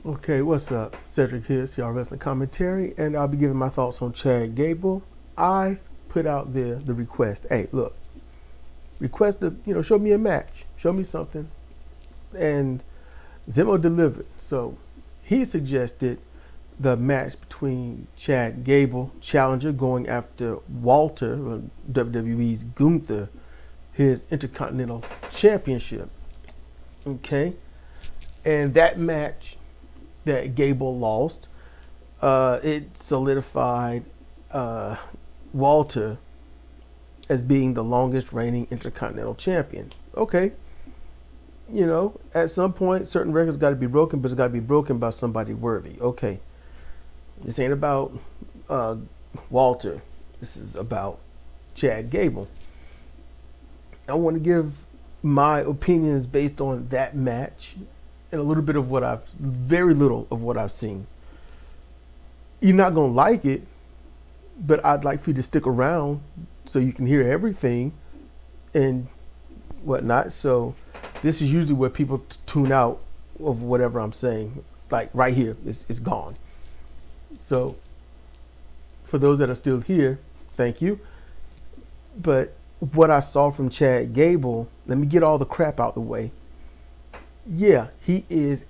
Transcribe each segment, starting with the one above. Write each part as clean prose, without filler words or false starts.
Okay, what's up? Cedric here, CR Wrestling Commentary, and I'll be giving my thoughts on Chad Gable. I put out there the request. Hey, look, request show me a match, show me something, and Zemo delivered. So he suggested the match between Chad Gable, challenger, going after Walter, WWE's Gunther, his Intercontinental Championship. Okay, and that match that Gable lost, it solidified Walter as being the longest reigning Intercontinental Champion. Okay, at some point, certain records got to be broken, but it's got to be broken by somebody worthy. Okay, this ain't about Walter. This is about Chad Gable. I want to give my opinions based on that match and a little bit of very little of what I've seen. You're not going to like it, but I'd like for you to stick around so you can hear everything and whatnot. So this is usually where people tune out of whatever I'm saying. Like right here, it's gone. So for those that are still here, thank you. But what I saw from Chad Gable, let me get all the crap out the way. Yeah, he is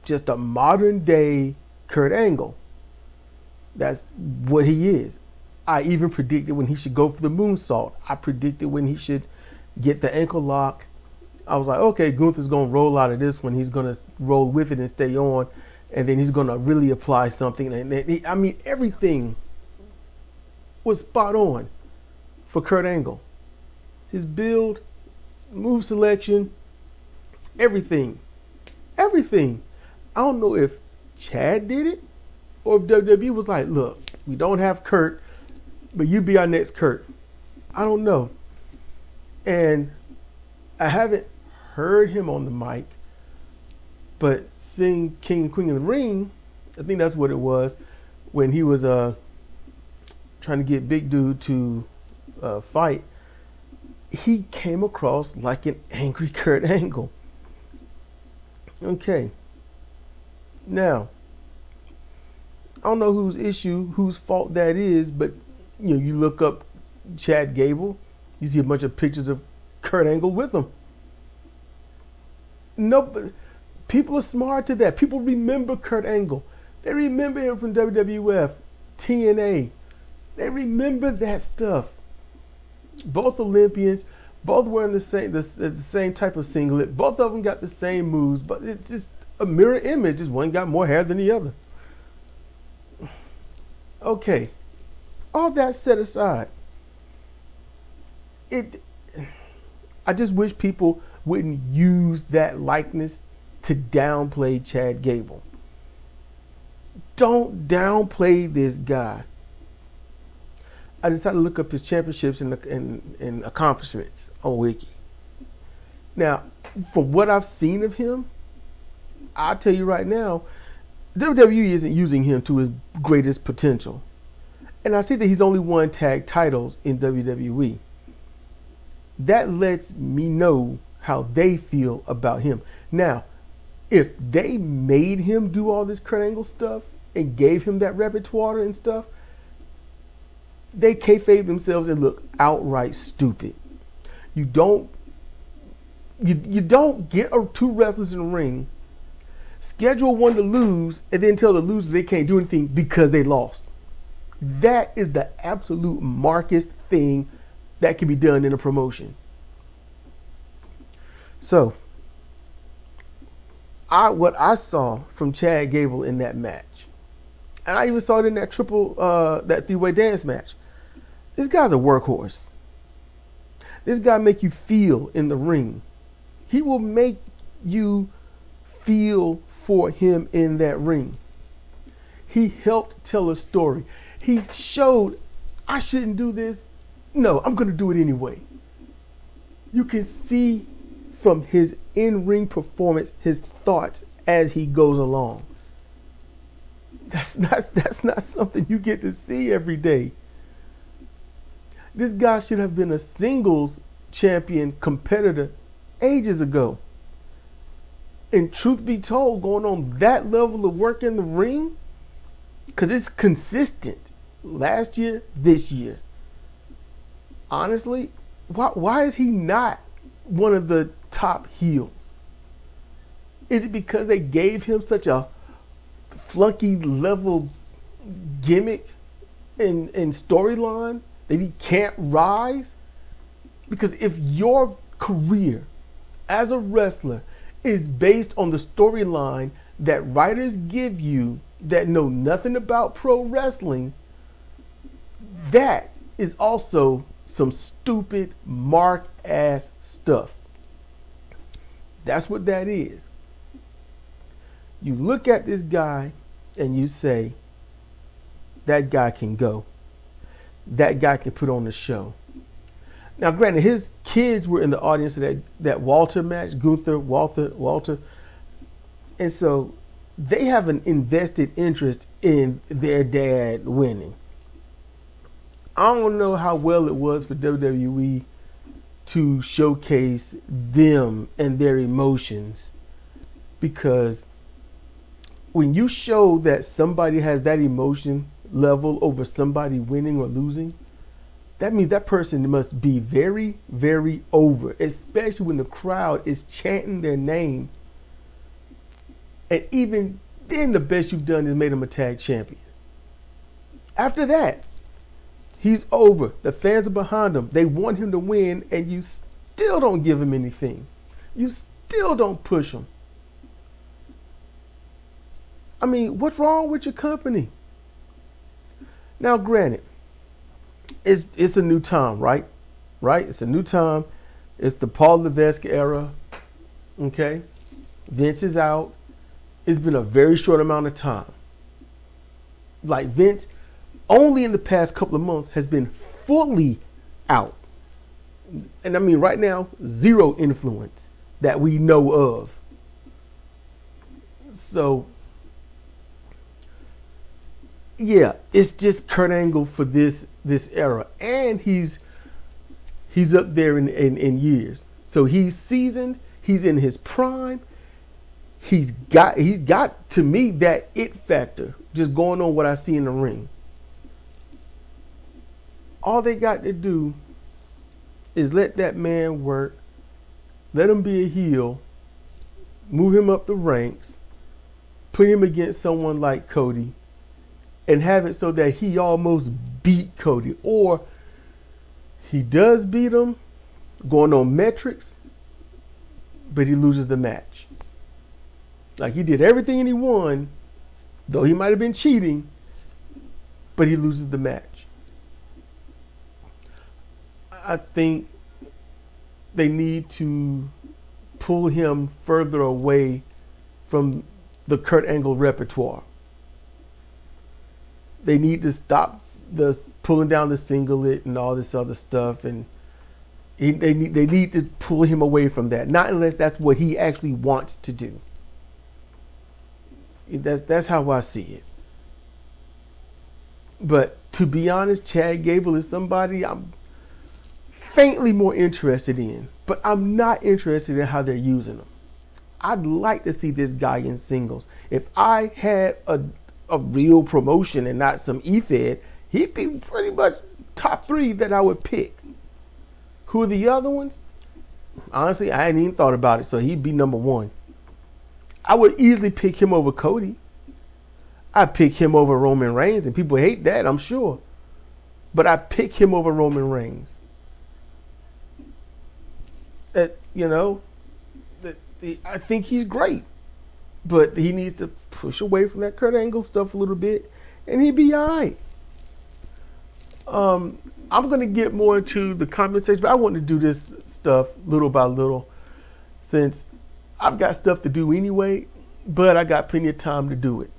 just a modern day Kurt Angle. That's what he is. I even predicted when he should go for the moonsault. I predicted when he should get the ankle lock. I was like, okay, Gunther's going to roll out of this one. He's going to roll with it and stay on. And then he's going to really apply something. And everything was spot on for Kurt Angle. His build, move selection, everything. I don't know if Chad did it or if WWE was like, look, we don't have Kurt, but you be our next Kurt. I don't know. And I haven't heard him on the mic, but seeing King and Queen in the ring, I think that's what it was, when he was trying to get Big Dude to fight, he came across like an angry Kurt Angle. Okay. Now, I don't know whose fault that is, but you look up Chad Gable, you see a bunch of pictures of Kurt Angle with him. No, people are smart to that. People remember Kurt Angle. They remember him from WWF, TNA. They remember that stuff. Both Olympians, both wearing the same type of singlet. Both of them got the same moves, but it's just a mirror image. Just one got more hair than the other. Okay, all that set aside, I just wish people wouldn't use that likeness to downplay Chad Gable. Don't downplay this guy. I decided to look up his championships and accomplishments on Wiki. Now, from what I've seen of him, I'll tell you right now, WWE isn't using him to his greatest potential. And I see that he's only won tag titles in WWE. That lets me know how they feel about him. Now, if they made him do all this Kurt Angle stuff and gave him that repertoire and stuff, they kayfabe themselves and look outright stupid. You don't get two wrestlers in the ring, schedule one to lose, and then tell the loser they can't do anything because they lost. That is the absolute markest thing that can be done in a promotion. So, what I saw from Chad Gable in that match, and I even saw it in that that three-way dance match. This guy's a workhorse. This guy make you feel in the ring. He will make you feel for him in that ring. He helped tell a story. He showed, I shouldn't do this. No, I'm going to do it anyway. You can see from his in-ring performance, his thoughts as he goes along. That's not something you get to see every day. This guy should have been a singles champion competitor ages ago. And truth be told, going on that level of work in the ring, because it's consistent last year, this year. Honestly, why is he not one of the top heels? Is it because they gave him such a flunky level gimmick and storyline that he can't rise? Because if your career as a wrestler is based on the storyline that writers give you that know nothing about pro wrestling, that is also some stupid mark ass stuff. That's what that is. You look at this guy and you say, that guy can go. That guy can put on the show. Now, granted, his kids were in the audience of that Walter match, Gunther, Walter. And so they have an invested interest in their dad winning. I don't know how well it was for WWE to showcase them and their emotions, because when you show that somebody has that emotion level over somebody winning or losing, that means that person must be very, very over, especially when the crowd is chanting their name. And even then, the best you've done is made him a tag champion. After that, he's over. The fans are behind him. They want him to win, and you still don't give him anything. You still don't push him. I mean, what's wrong with your company? Now, granted, it's a new time, right? Right? It's a new time. It's the Paul Levesque era. Okay? Vince is out. It's been a very short amount of time. Like, Vince, only in the past couple of months, has been fully out. And I mean, right now, zero influence that we know of. So, yeah, it's just Kurt Angle for this era. And he's up there in years. So he's seasoned. He's in his prime. He's got to me that it factor, just going on what I see in the ring. All they got to do is let that man work, let him be a heel, move him up the ranks, put him against someone like Cody, and have it so that he almost beat Cody. Or he does beat him, going on metrics, but he loses the match. Like, he did everything and he won, though he might have been cheating, but he loses the match. I think they need to pull him further away from the Kurt Angle repertoire. They need to stop the pulling down the singlet and all this other stuff, and they need to pull him away from that. Not unless that's what he actually wants to do. That's how I see it. But to be honest, Chad Gable is somebody I'm faintly more interested in, but I'm not interested in how they're using him. I'd like to see this guy in singles. If I had a real promotion and not some eFed, he'd be pretty much top 3 that I would pick. Who are the other ones? Honestly, I hadn't even thought about it, so he'd be number 1. I would easily pick him over Cody. I'd pick him over Roman Reigns, and people hate that, I'm sure. But I pick him over Roman Reigns. I think he's great, but he needs to push away from that Kurt Angle stuff a little bit, and he'd be all right. I'm going to get more into the comment section, but I want to do this stuff little by little, since I've got stuff to do anyway, but I got plenty of time to do it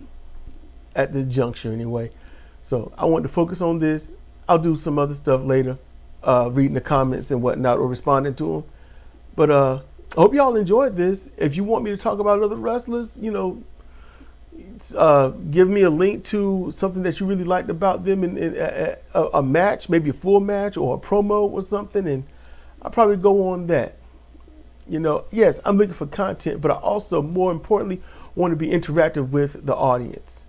at this juncture anyway. So I want to focus on this. I'll do some other stuff later, reading the comments and whatnot, or responding to them. But I hope y'all enjoyed this. If you want me to talk about other wrestlers, give me a link to something that you really liked about them in a match, maybe a full match or a promo or something, and I'll probably go on that. You know, yes, I'm looking for content, but I also, more importantly, want to be interactive with the audience.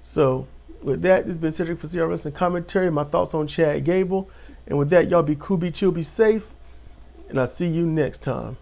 So with that, this has been Cedric for CRFP and Commentary. My thoughts on Chad Gable. And with that, y'all be cool, be chill, be safe. And I'll see you next time.